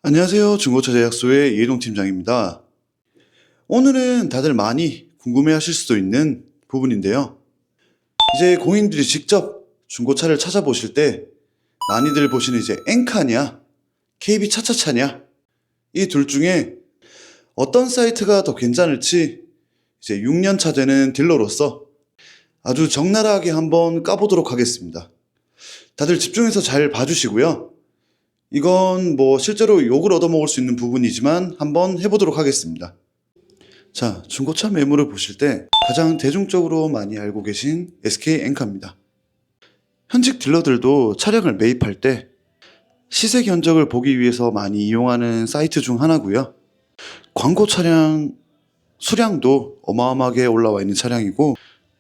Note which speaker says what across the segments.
Speaker 1: 안녕하세요. 중고차 제약소의 이해동 팀장입니다. 오늘은 다들 많이 궁금해 하실 수도 있는 부분인데요. 이제 고객님들이 직접 중고차를 찾아보실 때 많이들 보시는 이제 엔카냐, KB 차차차냐, 이 둘 중에 어떤 사이트가 더 괜찮을지 이제 6년 차 되는 딜러로서 아주 적나라하게 한번 까보도록 하겠습니다. 다들 집중해서 잘 봐주시고요. 이건 뭐 실제로 욕을 얻어먹을 수 있는 부분이지만 한번 해보도록 하겠습니다. 자, 중고차 매물을 보실 때 가장 대중적으로 많이 알고 계신 SK 엔카입니다. 현직 딜러들도 차량을 매입할 때 시세 견적을 보기 위해서 많이 이용하는 사이트 중 하나고요. 광고 차량 수량도 어마어마하게 올라와 있는 차량이고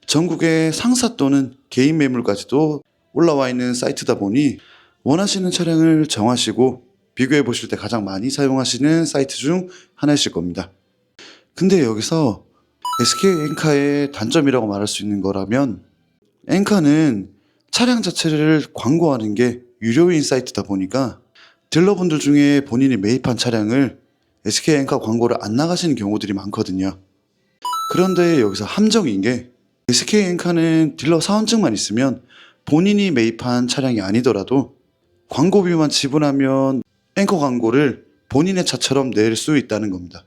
Speaker 1: 전국의 상사 또는 개인 매물까지도 올라와 있는 사이트다 보니 원하시는 차량을 정하시고 비교해 보실 때 가장 많이 사용하시는 사이트 중 하나이실 겁니다. 근데 여기서 SK 엔카의 단점이라고 말할 수 있는 거라면 엔카는 차량 자체를 광고하는 게 유료인 사이트다 보니까 딜러분들 중에 본인이 매입한 차량을 SK 엔카 광고를 안 나가시는 경우들이 많거든요. 그런데 여기서 함정인 게 SK 엔카는 딜러 사원증만 있으면 본인이 매입한 차량이 아니더라도 광고비만 지불하면 앵커 광고를 본인의 차처럼 낼 수 있다는 겁니다.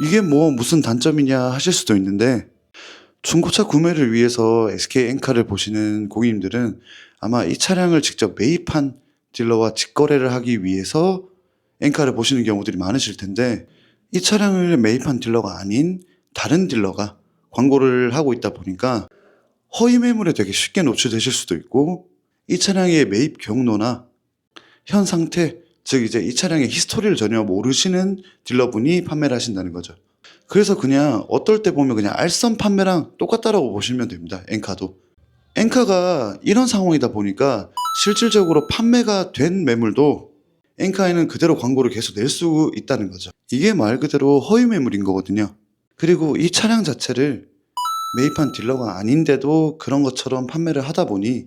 Speaker 1: 이게 뭐 무슨 단점이냐 하실 수도 있는데 중고차 구매를 위해서 SK 엔카를 보시는 고객님들은 아마 이 차량을 직접 매입한 딜러와 직거래를 하기 위해서 엔카를 보시는 경우들이 많으실 텐데 이 차량을 매입한 딜러가 아닌 다른 딜러가 광고를 하고 있다 보니까 허위 매물에 되게 쉽게 노출되실 수도 있고 이 차량의 매입 경로나 현 상태, 즉 이제 이 차량의 히스토리를 전혀 모르시는 딜러분이 판매를 하신다는 거죠. 그래서 그냥 어떨 때 보면 그냥 알선 판매랑 똑같다라고 보시면 됩니다. 엔카도. 엔카가 이런 상황이다 보니까 실질적으로 판매가 된 매물도 엔카에는 그대로 광고를 계속 낼 수 있다는 거죠. 이게 말 그대로 허위 매물인 거거든요. 그리고 이 차량 자체를 매입한 딜러가 아닌데도 그런 것처럼 판매를 하다 보니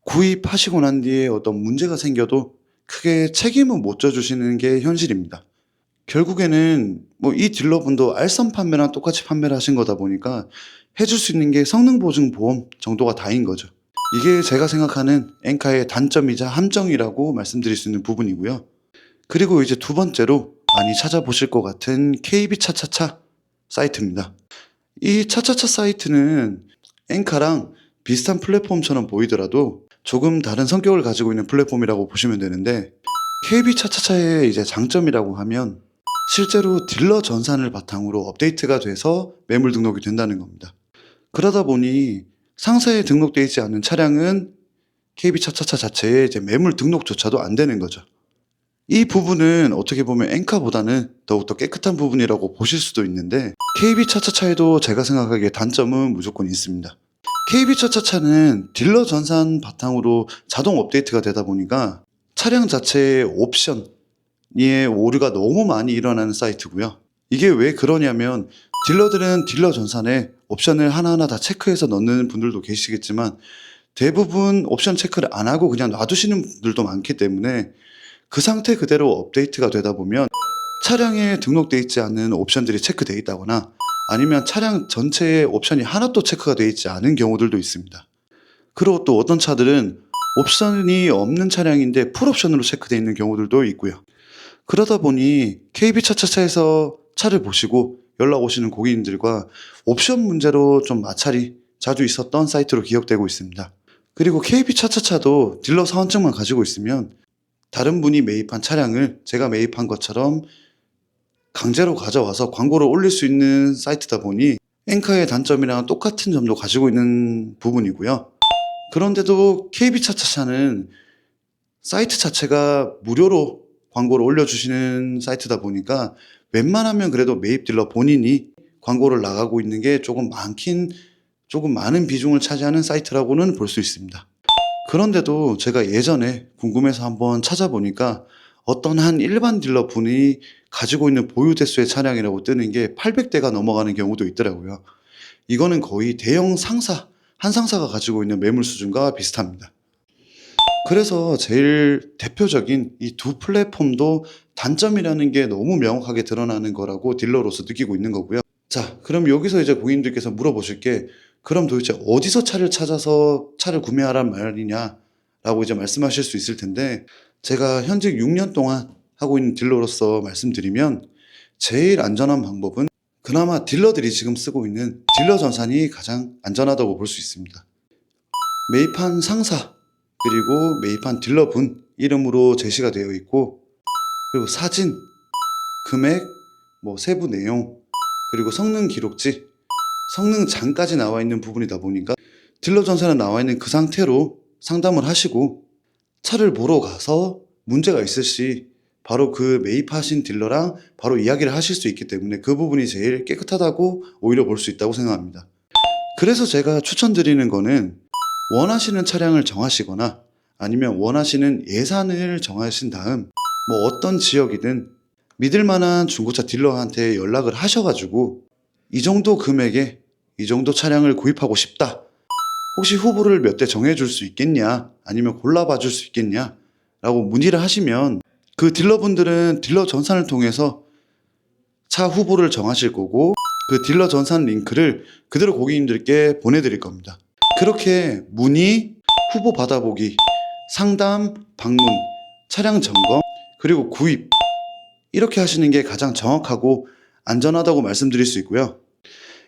Speaker 1: 구입하시고 난 뒤에 어떤 문제가 생겨도 크게 책임은 못 져주시는 게 현실입니다. 결국에는 뭐 이 딜러분도 알선 판매랑 똑같이 판매를 하신 거다 보니까 해줄 수 있는 게 성능 보증 보험 정도가 다인 거죠. 이게 제가 생각하는 엔카의 단점이자 함정이라고 말씀드릴 수 있는 부분이고요. 그리고 이제 두 번째로 많이 찾아보실 것 같은 KB 차차차 사이트입니다. 이 차차차 사이트는 엔카랑 비슷한 플랫폼처럼 보이더라도 조금 다른 성격을 가지고 있는 플랫폼이라고 보시면 되는데 KB 차차차의 이제 장점이라고 하면 실제로 딜러 전산을 바탕으로 업데이트가 돼서 매물 등록이 된다는 겁니다. 그러다 보니 상사에 등록되어 있지 않은 차량은 KB 차차차 자체에 이제 매물 등록조차도 안 되는 거죠. 이 부분은 어떻게 보면 엔카보다는 더욱더 깨끗한 부분이라고 보실 수도 있는데 KB 차차차에도 제가 생각하기에 단점은 무조건 있습니다. KB 차차차는 딜러 전산 바탕으로 자동 업데이트가 되다 보니까 차량 자체의 옵션의 오류가 너무 많이 일어나는 사이트고요. 이게 왜 그러냐면 딜러들은 딜러 전산에 옵션을 하나하나 다 체크해서 넣는 분들도 계시겠지만 대부분 옵션 체크를 안 하고 그냥 놔두시는 분들도 많기 때문에 그 상태 그대로 업데이트가 되다 보면 차량에 등록되어 있지 않은 옵션들이 체크되어 있다거나 아니면 차량 전체의 옵션이 하나도 체크가 되어 있지 않은 경우들도 있습니다. 그리고 또 어떤 차들은 옵션이 없는 차량인데 풀옵션으로 체크되어 있는 경우들도 있고요. 그러다 보니 KB 차차차에서 차를 보시고 연락 오시는 고객님들과 옵션 문제로 좀 마찰이 자주 있었던 사이트로 기억되고 있습니다. 그리고 KB 차차차도 딜러 사원증만 가지고 있으면 다른 분이 매입한 차량을 제가 매입한 것처럼 강제로 가져와서 광고를 올릴 수 있는 사이트다 보니 엔카의 단점이랑 똑같은 점도 가지고 있는 부분이고요. 그런데도 KB 차차차는 사이트 자체가 무료로 광고를 올려주시는 사이트다 보니까 웬만하면 그래도 매입 딜러 본인이 광고를 나가고 있는 게 조금 많은 비중을 차지하는 사이트라고는 볼 수 있습니다. 그런데도 제가 예전에 궁금해서 한번 찾아보니까 어떤 한 일반 딜러 분이 가지고 있는 보유 대수의 차량이라고 뜨는 게 800대가 넘어가는 경우도 있더라고요. 이거는 거의 대형 상사, 한 상사가 가지고 있는 매물 수준과 비슷합니다. 그래서 제일 대표적인 이 두 플랫폼도 단점이라는 게 너무 명확하게 드러나는 거라고 딜러로서 느끼고 있는 거고요. 자, 그럼 여기서 이제 고객님들께서 물어보실 게, 그럼 도대체 어디서 차를 찾아서 차를 구매하란 말이냐라고 이제 말씀하실 수 있을 텐데, 제가 현직 6년 동안 하고 있는 딜러로서 말씀드리면, 제일 안전한 방법은 그나마 딜러들이 지금 쓰고 있는 딜러 전산이 가장 안전하다고 볼 수 있습니다. 매입한 상사 그리고 매입한 딜러분 이름으로 제시가 되어 있고, 그리고 사진, 금액, 세부 내용, 그리고 성능 기록지, 성능장까지 나와 있는 부분이다 보니까 딜러 전산에 나와 있는 그 상태로 상담을 하시고, 차를 보러 가서 문제가 있을 시 바로 그 매입하신 딜러랑 바로 이야기를 하실 수 있기 때문에 그 부분이 제일 깨끗하다고 오히려 볼 수 있다고 생각합니다. 그래서 제가 추천드리는 거는, 원하시는 차량을 정하시거나 아니면 원하시는 예산을 정하신 다음 어떤 지역이든 믿을 만한 중고차 딜러한테 연락을 하셔가지고, 이 정도 금액에 이 정도 차량을 구입하고 싶다, 혹시 후보를 몇 대 정해줄 수 있겠냐, 아니면 골라봐 줄 수 있겠냐 라고 문의를 하시면, 그 딜러분들은 딜러 전산을 통해서 차 후보를 정하실 거고, 그 딜러 전산 링크를 그대로 고객님들께 보내드릴 겁니다. 그렇게 문의, 후보 받아보기, 상담, 방문, 차량 점검, 그리고 구입, 이렇게 하시는 게 가장 정확하고 안전하다고 말씀드릴 수 있고요.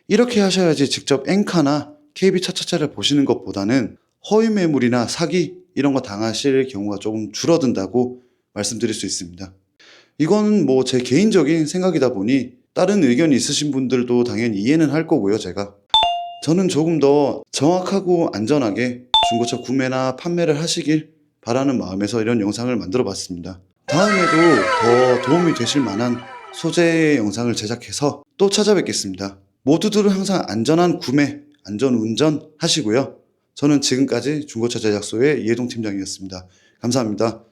Speaker 1: 이렇게 하셔야지 직접 엔카나 KB차차차를 보시는 것보다는 허위 매물이나 사기 이런 거 당하실 경우가 조금 줄어든다고 말씀드릴 수 있습니다. 이건 제 개인적인 생각이다 보니 다른 의견이 있으신 분들도 당연히 이해는 할 거고요. 저는 조금 더 정확하고 안전하게 중고차 구매나 판매를 하시길 바라는 마음에서 이런 영상을 만들어 봤습니다. 다음에도 더 도움이 되실 만한 소재의 영상을 제작해서 또 찾아뵙겠습니다. 모두들 항상 안전한 구매, 안전 운전 하시고요. 저는 지금까지 중고차 제작소의 이해동 팀장이었습니다. 감사합니다.